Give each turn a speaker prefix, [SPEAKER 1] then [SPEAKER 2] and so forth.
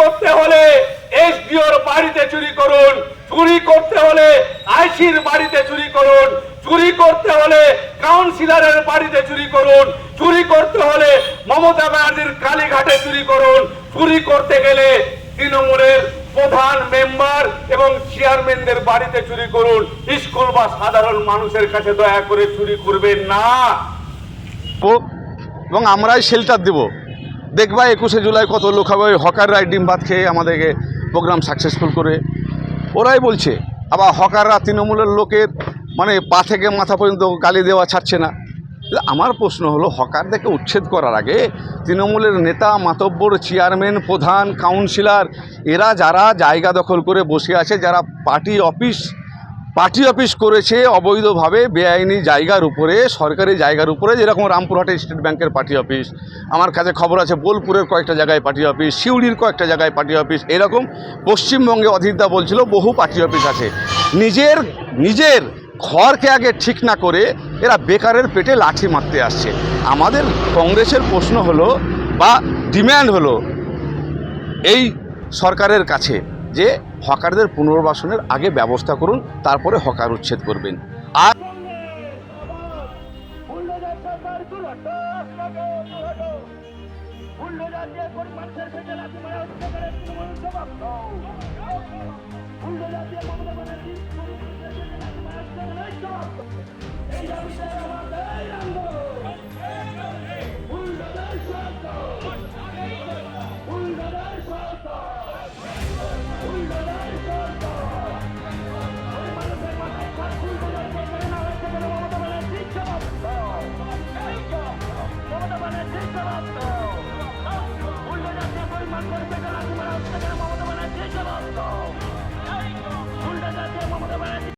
[SPEAKER 1] করতে হলে এসডিওর বাড়িতে চুরি করুন, চুরি করতে হলে আইসির বাড়িতে চুরি করুন, চুরি করতে হলে কাউন্সিলরের বাড়িতে চুরি করুন, চুরি করতে হলে মমতা ব্যানার্জির কালীঘাটে চুরি করুন, চুরি করতে গেলে তৃণমূলের প্রধান মেম্বার এবং চেয়ারম্যানদের বাড়িতে চুরি করুন। স্কুল বা সাধারণ মানুষের কাছে দয়া করে চুরি করবেন না।
[SPEAKER 2] এবং আমরাই শেল্টার দেব। দেখবা 21শে জুলাই কত লোক হবে হকাররা ডিম ভাত খেয়ে আমাদেরকে প্রোগ্রাম সাকসেসফুল করে। ওরাই বলছে আবার হকাররা তৃণমূলের লোকের মানে পা থেকে মাথা পর্যন্ত গালি দেওয়া ছাড়ছে না। আমার প্রশ্ন হলো, হকারদেরকে উচ্ছেদ করার আগে তৃণমূলের নেতা মাতব্বর চেয়ারম্যান প্রধান কাউন্সিলর এরা যারা জায়গা দখল করে বসে আছে, যারা পার্টি অফিস করেছে অবৈধভাবে বেআইনি জায়গার উপরে, সরকারি জায়গার উপরে, যেরকম রামপুরহাটে স্টেট ব্যাংকের পার্টি অফিস, আমার কাছে খবর আছে বোলপুরের কয়েকটা জায়গায় পার্টি অফিস, সিউড়ির কয়েকটা জায়গায় পার্টি অফিস, এরকম পশ্চিমবঙ্গে অধীরদা বলছিল বহু পার্টি অফিস আছে। নিজের ঘরকে আগে ঠিক না করে এরা বেকারের পেটে লাঠি মারতে আসছে। আমাদের কংগ্রেসের প্রশ্ন হলো বা ডিম্যান্ড হলো এই সরকারের কাছে যে হকারদের পুনর্বাসনের আগে ব্যবস্থা করুন, তারপরে হকার উচ্ছেদ করবেন। আর
[SPEAKER 3] Ulla,